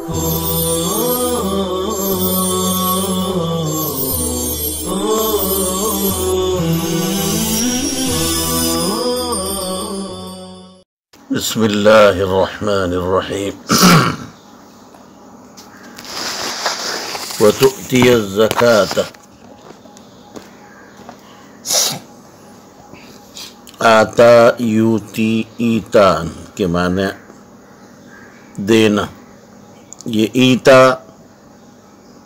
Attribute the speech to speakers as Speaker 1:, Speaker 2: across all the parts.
Speaker 1: بسم اللہ الرحمن الرحیم وتؤتی الزکاة آتا یوتی ایتان کے معنی دینا، یہ ایتا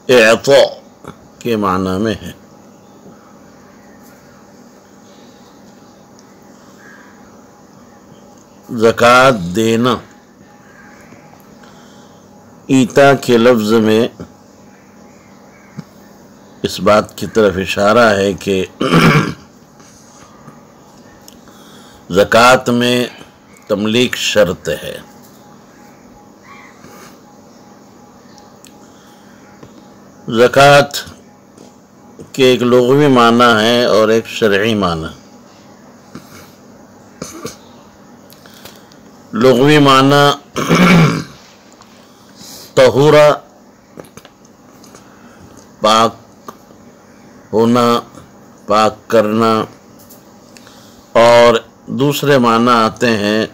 Speaker 1: اعطاء کے معنی میں ہے۔ زکوٰۃ دینا، ایتا کے لفظ میں اس بات کی طرف اشارہ ہے کہ زکوٰۃ میں تملیک شرط ہے۔ زکوٰۃ کے ایک لغوی معنی ہے اور ایک شرعی معنی۔ لغوی معنی طہورا، پاک ہونا، پاک کرنا، اور دوسرے معنی آتے ہیں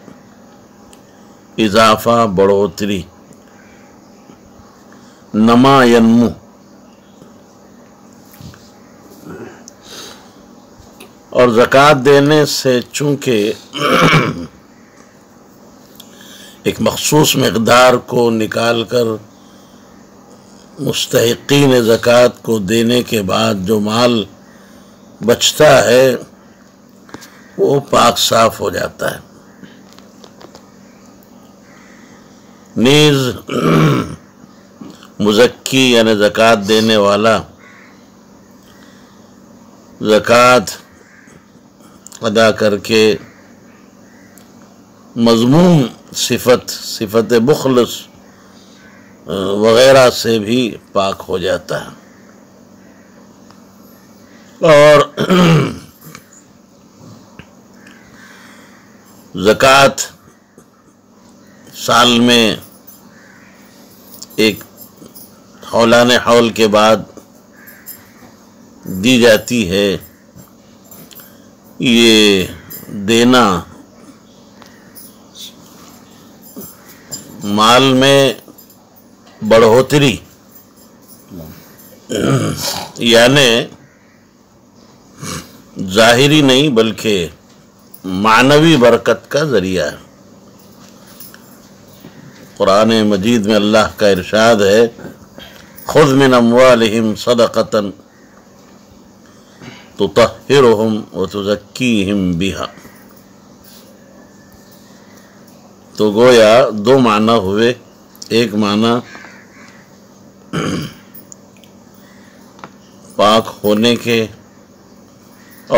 Speaker 1: اضافہ، بڑھوتری، نما ینمو۔ اور زکوٰۃ دینے سے چونکہ ایک مخصوص مقدار کو نکال کر مستحقین زکوٰۃ کو دینے کے بعد جو مال بچتا ہے وہ پاک صاف ہو جاتا ہے۔ نیز مزکی یعنی زکوٰۃ دینے والا زکوٰۃ ادا کر کے مذموم صفت مخلص وغیرہ سے بھی پاک ہو جاتا ہے۔ اور زکوٰۃ سال میں ایک حولان حول کے بعد دی جاتی ہے۔ یہ دینا مال میں بڑھوتری یعنی ظاہری نہیں بلکہ معنوی برکت کا ذریعہ ہے۔ قرآن مجید میں اللہ کا ارشاد ہے خذ من اموالہم صدقۃ تطہرہم وتزکیہم بہا۔ تو گویا دو معنی ہوئے، ایک معنی پاک ہونے کے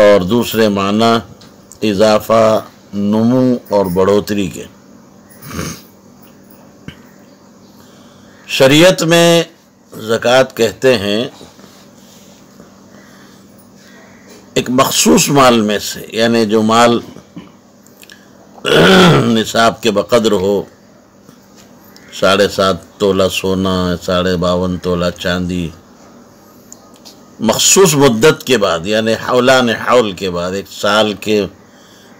Speaker 1: اور دوسرے معنی اضافہ، نمو اور بڑھوتری کے۔ شریعت میں زکوٰۃ کہتے ہیں ایک مخصوص مال میں سے، یعنی جو مال نصاب کے بقدر ہو، 7.5 تولہ سونا، 52.5 تولہ چاندی، مخصوص مدت کے بعد یعنی حولان حول کے بعد، ایک سال کے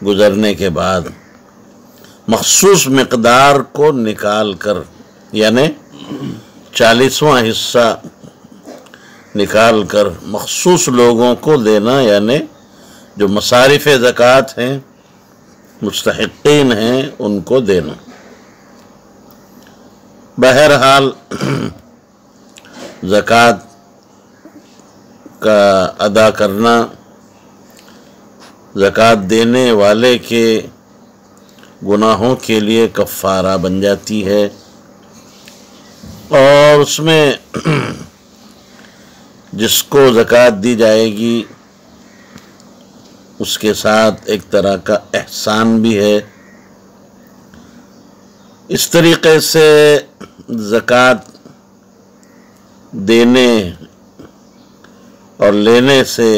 Speaker 1: گزرنے کے بعد مخصوص مقدار کو نکال کر یعنی 40واں حصہ نکال کر مخصوص لوگوں کو دینا، یعنی جو مصارف زکوٰۃ ہیں، مستحقین ہیں، ان کو دینا۔ بہرحال زکوٰۃ کا ادا کرنا زکوٰۃ دینے والے کے گناہوں کے لیے کفارہ بن جاتی ہے، اور اس میں جس کو زکوٰۃ دی جائے گی اس کے ساتھ ایک طرح کا احسان بھی ہے۔ اس طریقے سے زکوٰۃ دینے اور لینے سے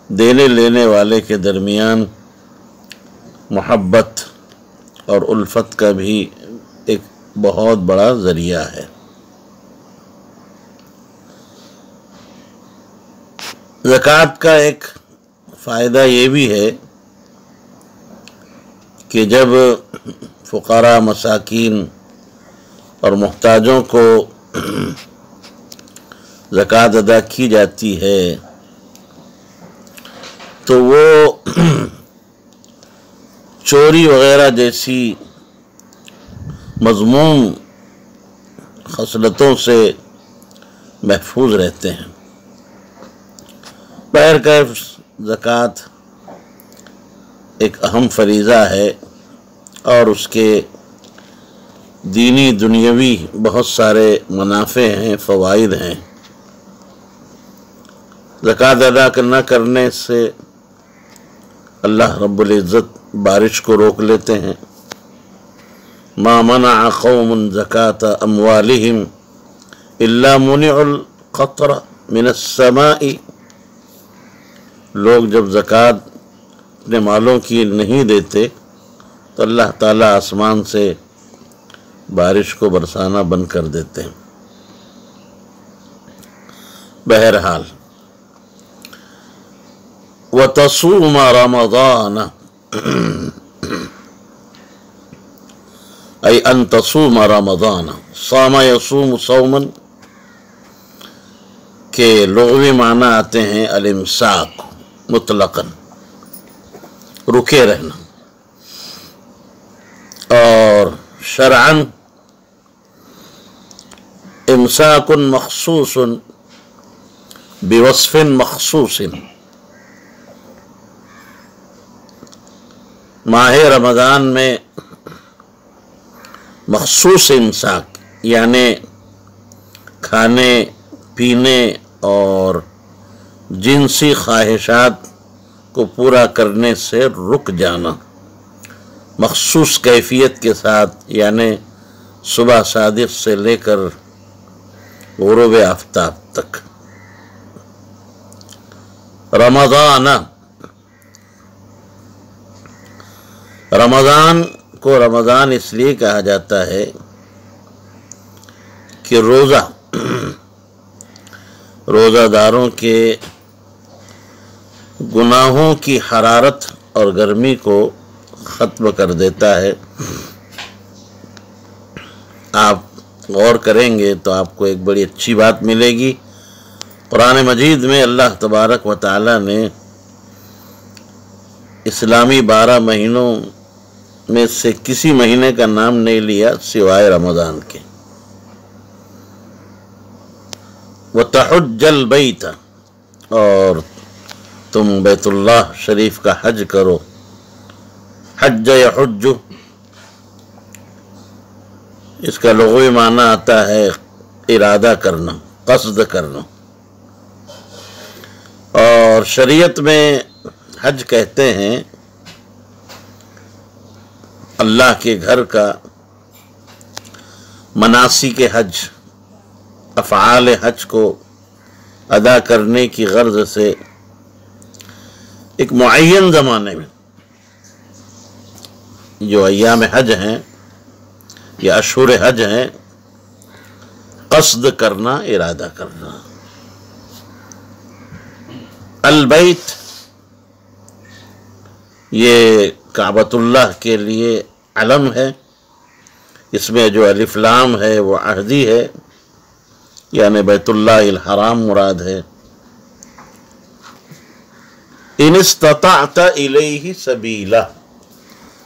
Speaker 1: دینے لینے والے کے درمیان محبت اور الفت کا بھی ایک بہت بڑا ذریعہ ہے۔ زکوٰۃ کا ایک فائدہ یہ بھی ہے کہ جب فقراء، مساکین اور محتاجوں کو زکوٰۃ ادا کی جاتی ہے تو وہ چوری وغیرہ جیسی مذموم خصلتوں سے محفوظ رہتے ہیں۔ بہرکیف زکوٰۃ ایک اہم فریضہ ہے اور اس کے دینی دنیاوی بہت سارے منافع ہیں، فوائد ہیں۔ زکوٰۃ ادا نہ کرنے سے اللہ رب العزت بارش کو روک لیتے ہیں۔ ما منع قوم زکاة اموالهم الا منع القطر من السماء، لوگ جب زکوٰۃ اپنے مالوں کی نہیں دیتے تو اللہ تعالیٰ آسمان سے بارش کو برسانا بند کر دیتے ہیں۔ بہرحال وتصوم رمضان ای ان تصوم رمضان، صام یصوم صوما کے لغوی معنی آتے ہیں الامساک، مطلقاً رکے رہنا، اور شرعاً امساک مخصوص بوصف مخصوص، ماہ رمضان میں مخصوص امساک یعنی کھانے پینے اور جنسی خواہشات کو پورا کرنے سے رک جانا، مخصوص کیفیت کے ساتھ، یعنی صبح صادق سے لے کر غروب آفتاب تک۔ رمضان کو رمضان اس لیے کہا جاتا ہے کہ روزہ داروں کے گناہوں کی حرارت اور گرمی کو ختم کر دیتا ہے۔ آپ غور کریں گے تو آپ کو ایک بڑی اچھی بات ملے گی۔ قرآن مجید میں اللہ تبارک و تعالی نے اسلامی 12 مہینوں میں سے کسی مہینے کا نام نہیں لیا سوائے رمضان کے۔ وَتَحُجَّ الْبَيْتَ، اور تم بیت اللہ شریف کا حج کرو۔ حج یحج، اس کا لغوی معنی آتا ہے ارادہ کرنا، قصد کرنا، اور شریعت میں حج کہتے ہیں اللہ کے گھر کا مناسک حج، افعال حج کو ادا کرنے کی غرض سے ایک معین زمانے میں جو ایام حج ہیں یا اشہر حج ہیں، قصد کرنا، ارادہ کرنا۔ البیت یہ کعبۃ اللہ کے لیے علم ہے، اس میں جو الف لام ہے وہ عہدی ہے، یعنی بیت اللہ الحرام مراد ہے۔ ان استطعت الیہ سبیلا،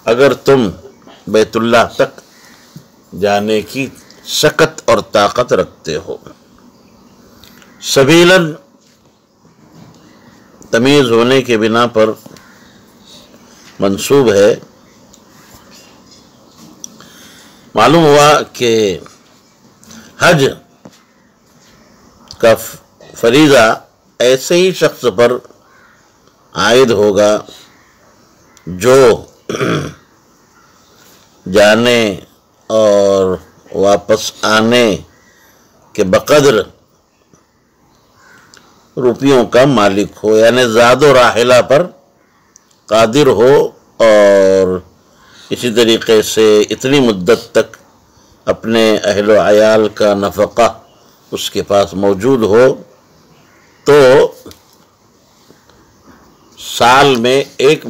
Speaker 1: اگر تم بیت اللہ تک جانے کی سکت اور طاقت رکھتے ہو۔ سبیلا تمیز ہونے کے بنا پر منصوب ہے۔ معلوم ہوا کہ حج کا فریضہ ایسے ہی شخص پر عائد ہوگا جو جانے اور واپس آنے کے بقدر روپیوں کا مالک ہو، یعنی زاد و راحلہ پر قادر ہو، اور اسی طریقے سے اتنی مدت تک اپنے اہل و عیال کا نفقہ اس کے پاس موجود ہو تو سال میں ایک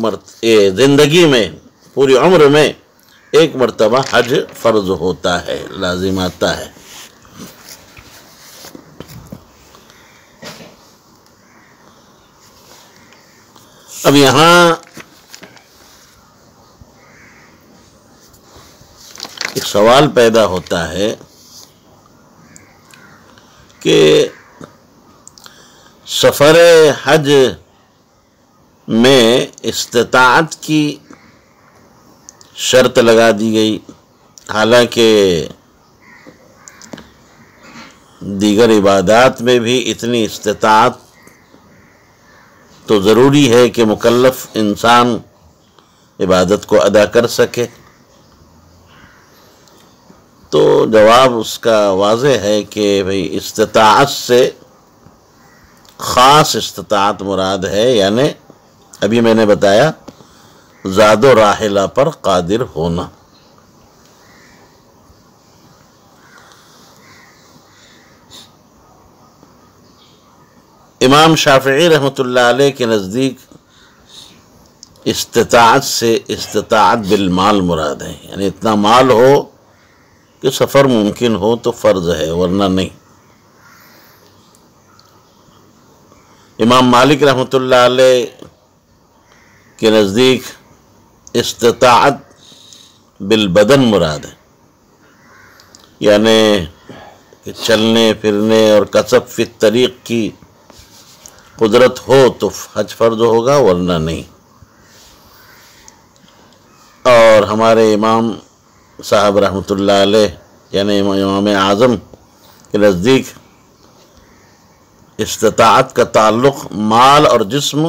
Speaker 1: زندگی میں پوری عمر میں ایک مرتبہ حج فرض ہوتا ہے، لازم آتا ہے۔ اب یہاں ایک سوال پیدا ہوتا ہے کہ سفر حج میں استطاعت کی شرط لگا دی گئی، حالانکہ دیگر عبادات میں بھی اتنی استطاعت تو ضروری ہے کہ مکلف انسان عبادت کو ادا کر سکے۔ تو جواب اس کا واضح ہے کہ بھئی استطاعت سے خاص استطاعت مراد ہے، یعنی ابھی میں نے بتایا زاد و راحلہ پر قادر ہونا۔ امام شافعی رحمۃ اللہ علیہ کے نزدیک استطاعت سے استطاعت بالمال مراد ہے، یعنی اتنا مال ہو کہ سفر ممکن ہو تو فرض ہے، ورنہ نہیں۔ امام مالک رحمۃ اللہ علیہ کے نزدیک استطاعت بالبدن مراد ہے، یعنی کہ چلنے پھرنے اور کسب فی الطریق کی قدرت ہو تو حج فرض ہوگا، ورنہ نہیں۔ اور ہمارے امام صاحب رحمۃ اللہ علیہ یعنی امام اعظم کے نزدیک استطاعت کا تعلق مال اور جسم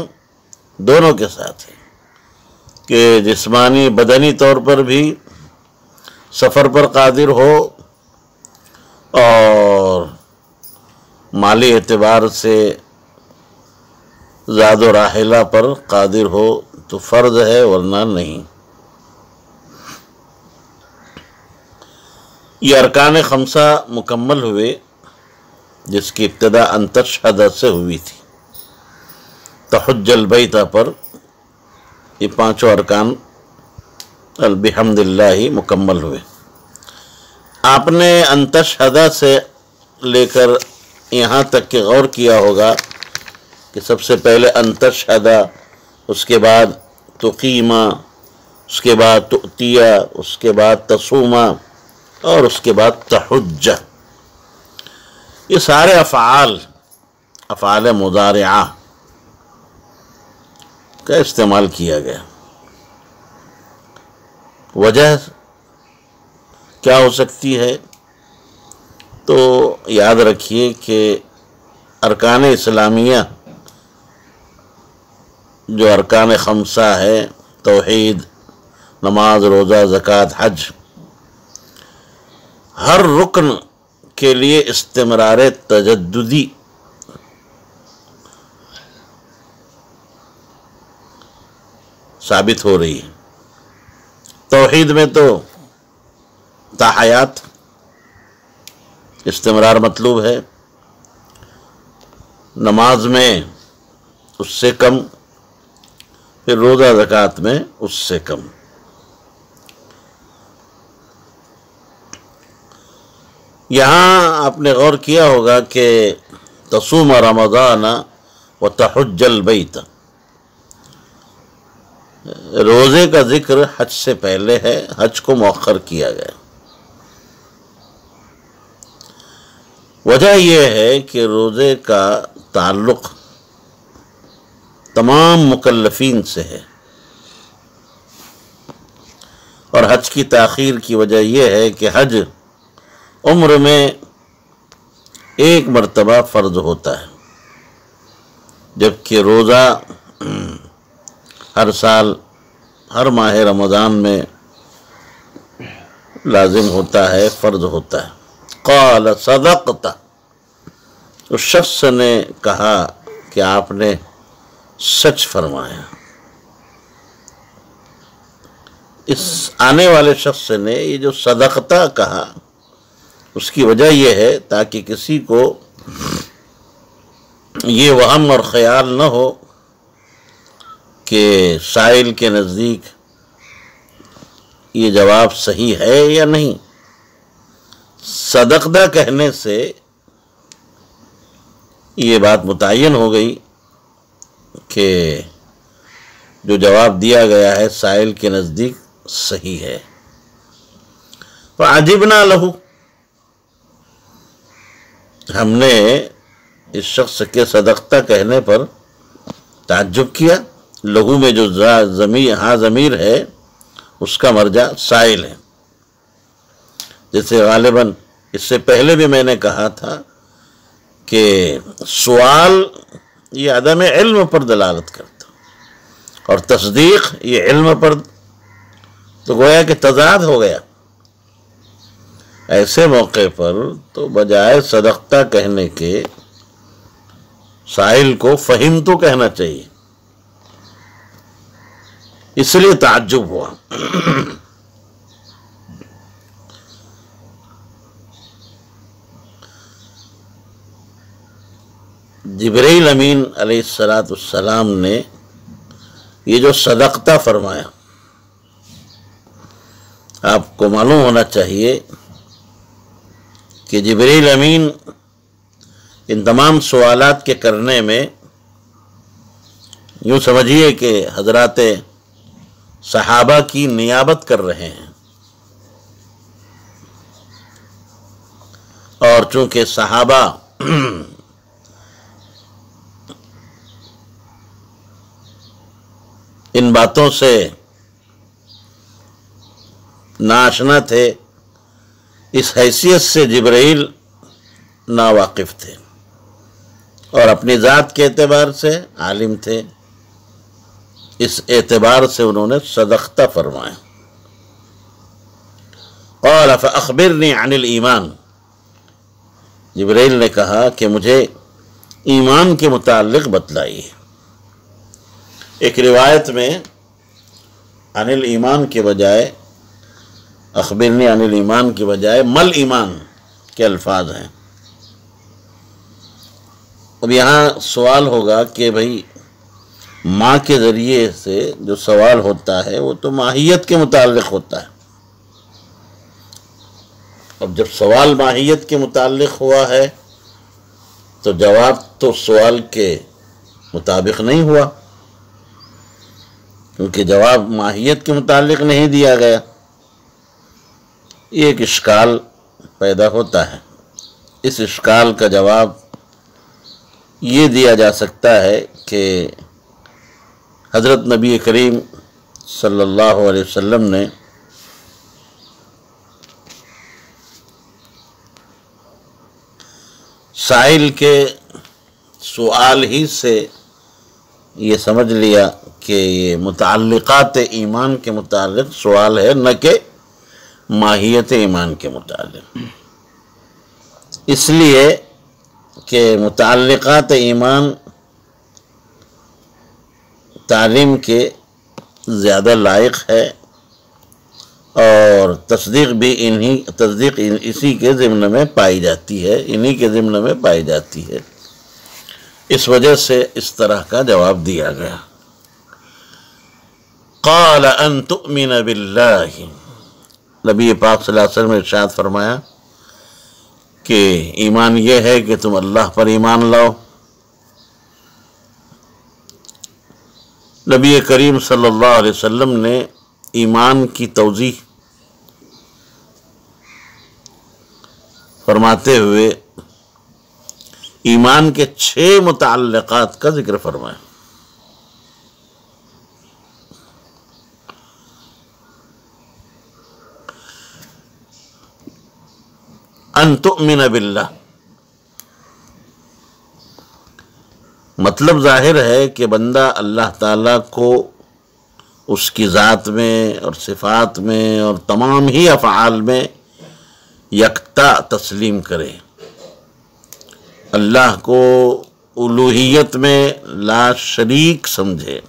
Speaker 1: دونوں کے ساتھ ہے، کہ جسمانی بدنی طور پر بھی سفر پر قادر ہو اور مالی اعتبار سے زاد و راحلہ پر قادر ہو تو فرض ہے، ورنہ نہیں۔ یہ ارکان خمسہ مکمل ہوئے جس کی ابتدا ان تشہد سے ہوئی تھی، تحج البیت پر یہ پانچوں ارکان بحمد اللہ مکمل ہوئے۔ آپ نے ان تشہد سے لے کر یہاں تک کہ غور کیا ہوگا کہ سب سے پہلے ان تشہد، اس کے بعد تقیمہ، اس کے بعد تؤتیہ، اس کے بعد تصومہ، اور اس کے بعد تحج۔ یہ سارے افعال مضارعہ کا استعمال کیا گیا۔ وجہ کیا ہو سکتی ہے؟ تو یاد رکھیے کہ ارکان اسلامیہ جو ارکان خمسہ ہے، توحید، نماز، روزہ، زکوٰۃ، حج، ہر رکن کے لیے استمرار تجددی ثابت ہو رہی ہے۔ توحید میں تو تاحیات استمرار مطلوب ہے، نماز میں اس سے کم، پھر روزہ زکوٰۃ میں اس سے کم۔ یہاں آپ نے غور کیا ہوگا کہ تصوم رمضان و تحج البیت، روزے کا ذکر حج سے پہلے ہے، حج کو مؤخر کیا گیا۔ وجہ یہ ہے کہ روزے کا تعلق تمام مکلفین سے ہے، اور حج کی تاخیر کی وجہ یہ ہے کہ حج عمر میں ایک مرتبہ فرض ہوتا ہے، جبکہ روزہ ہر سال ہر ماہ رمضان میں لازم ہوتا ہے، فرض ہوتا ہے۔ قال صدقت، اس شخص نے کہا کہ آپ نے سچ فرمایا۔ اس آنے والے شخص نے یہ جو صدقتہ کہا اس کی وجہ یہ ہے تاکہ کسی کو یہ وہم اور خیال نہ ہو کہ سائل کے نزدیک یہ جواب صحیح ہے یا نہیں۔ صدقہ کہنے سے یہ بات متعین ہو گئی کہ جو جواب دیا گیا ہے سائل کے نزدیک صحیح ہے۔ فعجبنا لہو، ہم نے اس شخص کے صدقہ کہنے پر تعجب کیا۔ لہو میں جو ضمیر ہے اس کا مرجع سائل ہے، جیسے غالباً اس سے پہلے بھی میں نے کہا تھا کہ سوال یہ عدم علم پر دلالت کرتا اور تصدیق یہ علم پر، تو گویا کہ تضاد ہو گیا۔ ایسے موقع پر تو بجائے صدقہ کہنے کے سائل کو فہم تو کہنا چاہیے، اس لیے تعجب ہوا۔ جبرائیل امین علیہ السلام نے یہ جو صدقہ فرمایا، آپ کو معلوم ہونا چاہیے کہ جبرائیل امین ان تمام سوالات کے کرنے میں یوں سمجھیے کہ حضرات صحابہ کی نیابت کر رہے ہیں، اور چونکہ صحابہ ان باتوں سے ناآشنا تھے، اس حیثیت سے جبرائیل ناواقف تھے اور اپنی ذات کے اعتبار سے عالم تھے، اس اعتبار سے انہوں نے صدقہ فرمایا۔ قال فاخبرنی عن الایمان، جبرائیل نے کہا کہ مجھے ایمان کے متعلق بتلائیے۔ ایک روایت میں عن الایمان کے بجائے، اخبرنی عن الایمان کے بجائے مل ایمان کے الفاظ ہیں۔ اب یہاں سوال ہوگا کہ بھئی ماں کے ذریعے سے جو سوال ہوتا ہے وہ تو ماہیت کے متعلق ہوتا ہے، اب جب سوال ماہیت کے متعلق ہوا ہے تو جواب تو سوال کے مطابق نہیں ہوا، کیونکہ جواب ماہیت کے متعلق نہیں دیا گیا۔ یہ ایک اشکال پیدا ہوتا ہے، اس اشکال کا جواب یہ دیا جا سکتا ہے کہ حضرت نبی کریم صلی اللہ علیہ وسلم نے سائل کے سوال ہی سے یہ سمجھ لیا کہ یہ متعلقات ایمان کے متعلق سوال ہے، نہ کہ ماہیت ایمان کے متعلق، اس لیے کہ متعلقات ایمان تعلیم کے زیادہ لائق ہے اور تصدیق اسی کے ضمن میں پائی جاتی ہے، انہی کے ضمن میں پائی جاتی ہے، اس وجہ سے اس طرح کا جواب دیا گیا۔ قال ان تؤمن باللہ، نبی پاک صلی اللہ علیہ وسلم نے ارشاد فرمایا کہ ایمان یہ ہے کہ تم اللہ پر ایمان لاؤ۔ نبی کریم صلی اللہ علیہ وسلم نے ایمان کی توضیح فرماتے ہوئے ایمان کے 6 متعلقات کا ذکر فرمایا۔ ان تؤمن باللہ، مطلب ظاہر ہے کہ بندہ اللہ تعالیٰ کو اس کی ذات میں اور صفات میں اور تمام ہی افعال میں یکتا تسلیم کرے، اللہ کو الوہیت میں لا شریک سمجھے،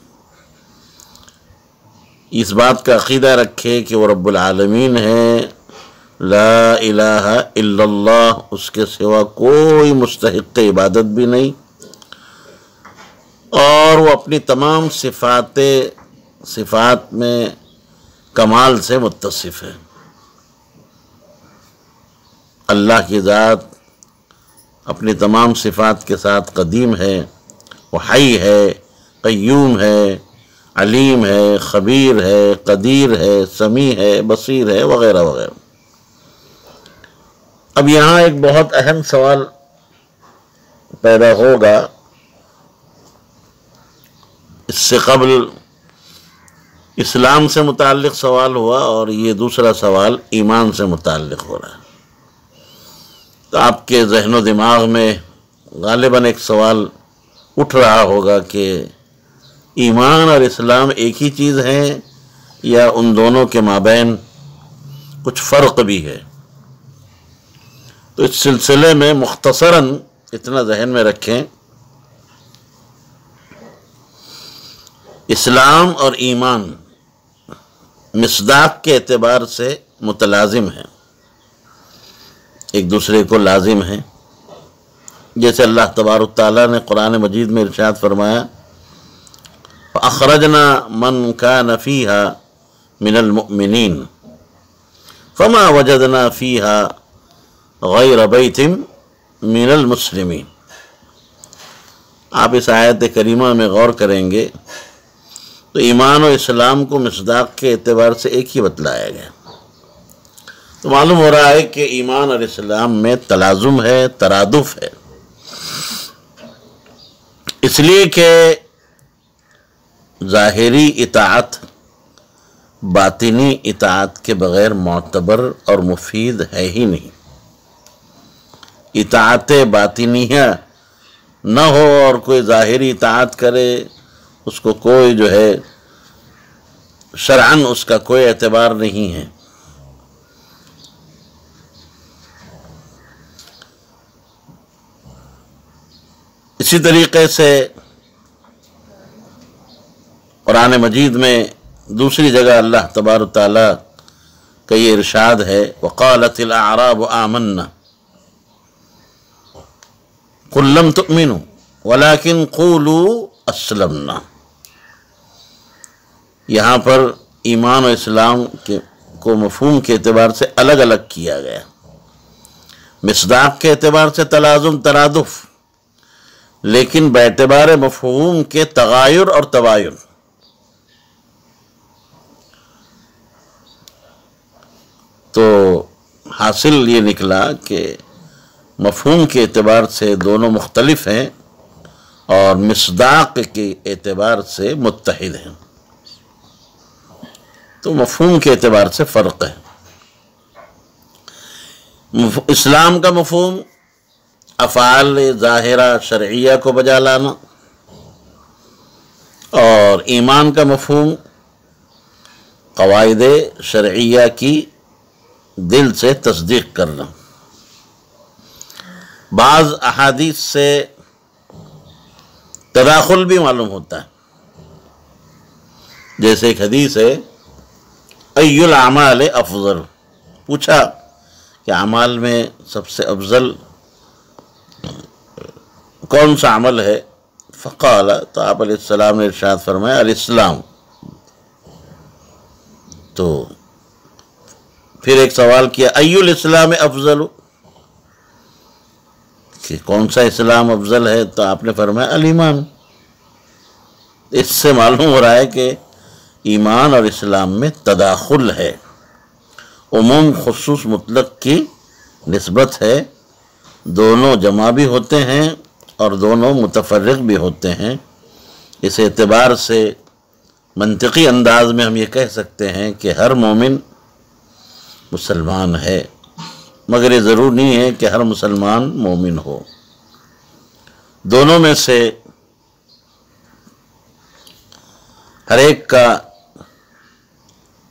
Speaker 1: اس بات کا عقیدہ رکھے کہ وہ رب العالمین ہے لا الہ الا اللہ، اس کے سوا کوئی مستحق عبادت بھی نہیں، اور وہ اپنی تمام صفات میں کمال سے متصف ہے۔ اللہ کی ذات اپنی تمام صفات کے ساتھ قدیم ہے، وہ حی ہے، قیوم ہے، علیم ہے، خبیر ہے، قدیر ہے، سمیع ہے، بصیر ہے، وغیرہ وغیرہ۔ اب یہاں ایک بہت اہم سوال پیدا ہوگا، اس سے قبل اسلام سے متعلق سوال ہوا اور یہ دوسرا سوال ایمان سے متعلق ہو رہا ہے، تو آپ کے ذہن و دماغ میں غالباً ایک سوال اٹھ رہا ہوگا کہ ایمان اور اسلام ایک ہی چیز ہیں یا ان دونوں کے مابین کچھ فرق بھی ہے؟ تو اس سلسلے میں مختصراً اتنا ذہن میں رکھیں، اسلام اور ایمان مصداق کے اعتبار سے متلازم ہیں، ایک دوسرے کو لازم ہیں۔ جیسے اللہ تبارک تعالیٰ نے قرآن مجید میں ارشاد فرمایا فَأَخْرَجْنَا مَنْ كَانَ فِيهَا مِنَ الْمُؤْمِنِينَ فَمَا وَجَدْنَا فِيهَا غَيْرَ بَيْتٍ مِنَ الْمُسْلِمِينَ۔ آپ اس آیت کریمہ میں غور کریں گے تو ایمان و اسلام کو مصداق کے اعتبار سے ایک ہی بتلایا گیا، تو معلوم ہو رہا ہے کہ ایمان اور اسلام میں تلازم ہے، ترادف ہے، اس لیے کہ ظاہری اطاعت باطنی اطاعت کے بغیر معتبر اور مفید ہے ہی نہیں۔ اطاعت باطنیہ نہ ہو اور کوئی ظاہری اطاعت کرے، اس کو کوئی جو ہے شرعاً اس کا کوئی اعتبار نہیں ہے۔ اسی طریقے سے قرآن مجید میں دوسری جگہ اللہ تبارک تعالیٰ کا یہ ارشاد ہے وَقَالَتِ الْأَعْرَابُ آمَنَّا قُلْ لَمْ تُؤْمِنُوا وَلَكِنْ قُولُوا أَسْلَمْنَا۔ یہاں پر ایمان و اسلام کو مفہوم کے اعتبار سے الگ الگ کیا گیا، مصداق کے اعتبار سے تلازم ترادف، لیکن باعتبار مفہوم کے تغایر اور تباین۔ تو حاصل یہ نکلا کہ مفہوم کے اعتبار سے دونوں مختلف ہیں اور مصداق کے اعتبار سے متحد ہیں، تو مفہوم کے اعتبار سے فرق ہے۔ اسلام کا مفہوم افعال ظاہرہ شرعیہ کو بجا لانا، اور ایمان کا مفہوم قواعد شرعیہ کی دل سے تصدیق کرنا۔ بعض احادیث سے تداخل بھی معلوم ہوتا ہے، جیسے ایک حدیث ہے ای الاعمال افضل، پوچھا کہ اعمال میں سب سے افضل کون سا عمل ہے؟ فقال، تو آپ علیہ السلام نے ارشاد فرمایا الاسلام۔ تو پھر ایک سوال کیا ای الاسلام افضل، کہ کون سا اسلام افضل ہے؟ تو آپ نے فرمایا الایمان۔ اس سے معلوم ہو رہا ہے کہ ایمان اور اسلام میں تداخل ہے، عموم خصوص مطلق کی نسبت ہے، دونوں جمع بھی ہوتے ہیں اور دونوں متفرق بھی ہوتے ہیں۔ اس اعتبار سے منطقی انداز میں ہم یہ کہہ سکتے ہیں کہ ہر مومن مسلمان ہے، مگر یہ ضرور نہیں ہے کہ ہر مسلمان مومن ہو۔ دونوں میں سے ہر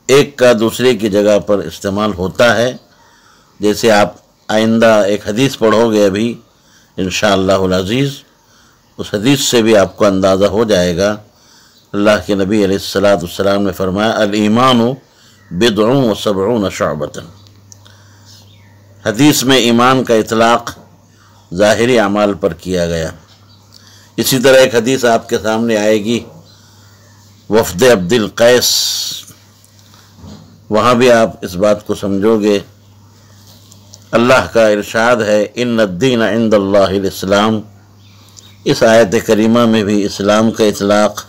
Speaker 1: ایک کا دوسرے کی جگہ پر استعمال ہوتا ہے۔ جیسے آپ آئندہ ایک حدیث پڑھو گے ابھی انشاءاللہ العزیز، اس حدیث سے بھی آپ کو اندازہ ہو جائے گا۔ اللہ کے نبی علیہ السلام نے فرمایا الایمان بضع و سبعون شعبۃ، حدیث میں ایمان کا اطلاق ظاہری اعمال پر کیا گیا۔ اسی طرح ایک حدیث آپ کے سامنے آئے گی وفد عبد القیس، وہاں بھی آپ اس بات کو سمجھو گے۔ اللہ کا ارشاد ہے ان الدین عند اللہ الاسلام، اس آیت کریمہ میں بھی اسلام کا اطلاق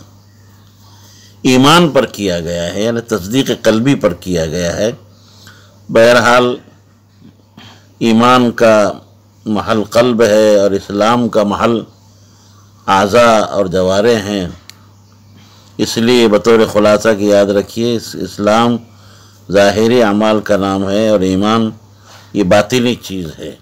Speaker 1: ایمان پر کیا گیا ہے، یعنی تصدیق قلبی پر کیا گیا ہے۔ بہرحال ایمان کا محل قلب ہے اور اسلام کا محل اعضاء اور جوارح ہیں، اس لیے بطور خلاصہ کی یاد رکھیے اسلام ظاہری اعمال کا نام ہے اور ایمان یہ باطنی چیز ہے۔